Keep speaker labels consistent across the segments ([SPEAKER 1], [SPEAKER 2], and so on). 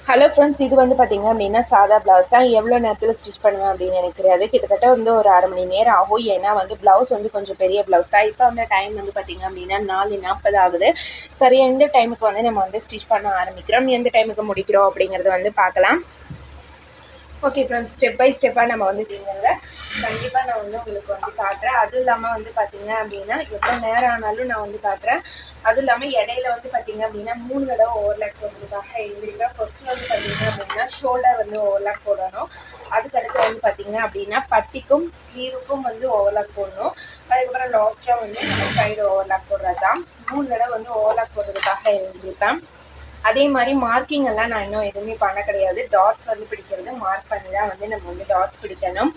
[SPEAKER 1] Hello friends, இது வந்து பார்த்தீங்க அப்படின்னா சாதா ப்ளவுஸ் தான். எவ்வளோ நேரத்தில் ஸ்டிச் பண்ணுவேன் அப்படின்னு எனக்கு தெரியாது. கிட்டத்தட்ட வந்து ஒரு 1/2 மணி நேரம் ஆகும். ஏன்னா வந்து ப்ளவுஸ் வந்து கொஞ்சம் பெரிய ப்ளவுஸ் தான். இப்போ வந்து டைம் வந்து பார்த்தீங்க அப்படின்னா 4:40 ஆகுது. சரி, எந்த டைமுக்கு வந்து நம்ம வந்து ஸ்டிச் பண்ண ஆரம்பிக்கிறோம், எந்த டைமுக்கு முடிக்கிறோம் அப்படிங்கிறத வந்து பார்க்கலாம். ஓகே ஃப்ரெண்ட்ஸ், ஸ்டெப் பை ஸ்டெப்பாக நம்ம வந்து செய்யுங்க. கண்டிப்பாக நான் வந்து உங்களுக்கு வந்து காட்டுறேன். அதுவும் இல்லாமல் வந்து பார்த்தீங்க அப்படின்னா எவ்வளோ நேரம் ஆனாலும் நான் வந்து காட்டுறேன். அதுவும் இல்லாமல் இடையில வந்து பார்த்தீங்க அப்படின்னா 3 தடவை ஓவர்லாக் போடுறதுக்காக எழுதிருக்கேன். ஃபர்ஸ்ட் வந்து பார்த்தீங்க அப்படின்னா ஷோல்டர் வந்து ஓவர்லாக் போடணும். அதுக்கடுத்து வந்து பார்த்தீங்க அப்படின்னா பட்டிக்கும் ஸ்லீவுக்கும் வந்து ஓவர்லாக் போடணும். அதுக்கப்புறம் லாஸ்ட்டாக வந்து நம்ம சைடு ஓவர்லாக் போடுறது தான். 3 தடவை வந்து ஓவர்லாக் போடுறதுக்காக எழுதியிருப்பேன். அதே மாதிரி மார்க்கிங் எல்லாம் நான் இன்னும் எதுவுமே பண்ண கிடையாது. டாட்ஸ் வந்து பிடிக்கிறது மார்க் பண்ணி தான் வந்து நம்ம வந்து டாட்ஸ் பிடிக்கணும்.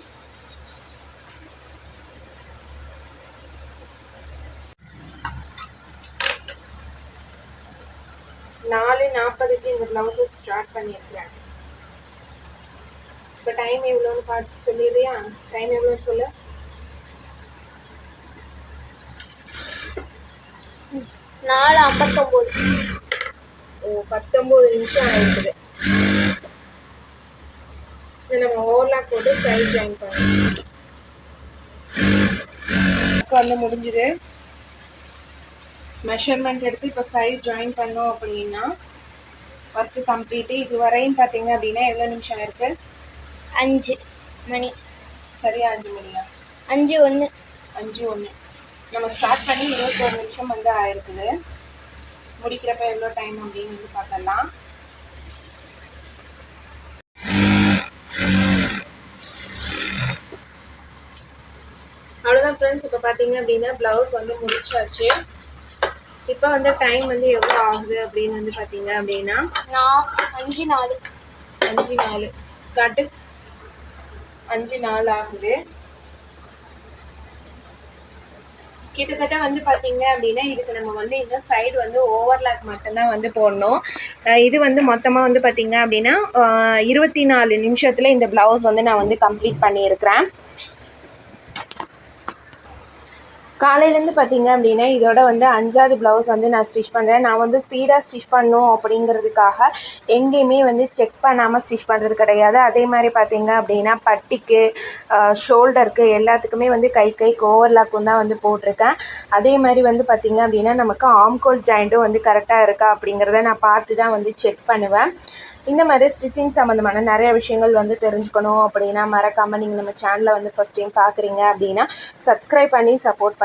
[SPEAKER 1] நாலு 40க்கு இந்த பிளவுஸை ஸ்டார்ட் பண்ணியிருக்கிறேன். இப்போ டைம் எவ்வளோன்னு பார்த்து சொல்லிடுறியா? டைம் எவ்வளோன்னு சொல்லு.
[SPEAKER 2] 4:59.
[SPEAKER 1] ஓ, 19 நிமிஷம் ஆயிடுது. நம்ம ஓவர்லாக் போட்டு சைட் ஜாயின் பண்ணணும். வந்து முடிஞ்சுது. மெஷர்மெண்ட் எடுத்து இப்போ சைட் ஜாயின் பண்ணோம் அப்படின்னா ஒர்க்கு கம்ப்ளீட்டு. இதுவரையும் பார்த்தீங்க அப்படின்னா எவ்வளோ நிமிஷம் இருக்குது?
[SPEAKER 2] 5 மணி.
[SPEAKER 1] சரியா? 5 மணியா?
[SPEAKER 2] 5:01.
[SPEAKER 1] நம்ம ஸ்டார்ட் பண்ணி 21 நிமிஷம் வந்து ஆயிருக்குது. முடிக்கிறப்ப எவ்வளோ டைம் அப்படின்னு வந்து பார்க்கலாம். அவ்வளோதான் ஃப்ரெண்ட்ஸ். இப்போ பார்த்தீங்க அப்படின்னா ப்ளவுஸ் வந்து முடிச்சாச்சு. இப்போ வந்து டைம் வந்து எவ்வளோ ஆகுது அப்படின்னு வந்து பார்த்தீங்க அப்படின்னா 5:04 காட்டு. 5:04 ஆகுது. கிட்டத்தட்ட வந்து பார்த்தீங்க அப்படின்னா இதுக்கு நம்ம வந்து இந்த சைடு வந்து ஓவர்லாக் மட்டும்தான் வந்து போடணும். இது வந்து மொத்தமாக வந்து பார்த்தீங்க அப்படின்னா 24 நிமிஷத்தில் இந்த ப்ளவுஸ் வந்து நான் வந்து கம்ப்ளீட் பண்ணியிருக்கிறேன். காலையிலேருந்து பார்த்தீங்க அப்படின்னா இதோட வந்து 5வது ப்ளவுஸ் வந்து நான் ஸ்டிச் பண்ணுறேன். நான் வந்து ஸ்பீடாக ஸ்டிச் பண்ணணும் அப்படிங்கிறதுக்காக எங்கேயுமே வந்து செக் பண்ணாமல் ஸ்டிச் பண்ணுறது கிடையாது. அதே மாதிரி பார்த்தீங்க அப்படின்னா பட்டிக்கு, ஷோல்டருக்கு எல்லாத்துக்குமே வந்து கைக்கு ஓவர்லாக்கும் தான் வந்து போட்டிருக்கேன். அதே மாதிரி வந்து பார்த்தீங்க அப்படின்னா நமக்கு ஆம்கோல் ஜாயிண்ட்டும் வந்து கரெக்டாக இருக்கா அப்படிங்கிறத நான் பார்த்து தான் வந்து செக் பண்ணுவேன். இந்த மாதிரி ஸ்டிச்சிங் சம்மந்தமான நிறைய விஷயங்கள் வந்து தெரிஞ்சுக்கணும் அப்படின்னா மறக்காமல் நீங்கள் நம்ம சேனலை வந்து ஃபஸ்ட் டைம் பார்க்குறீங்க அப்படின்னா சப்ஸ்கிரைப் பண்ணி சப்போர்ட்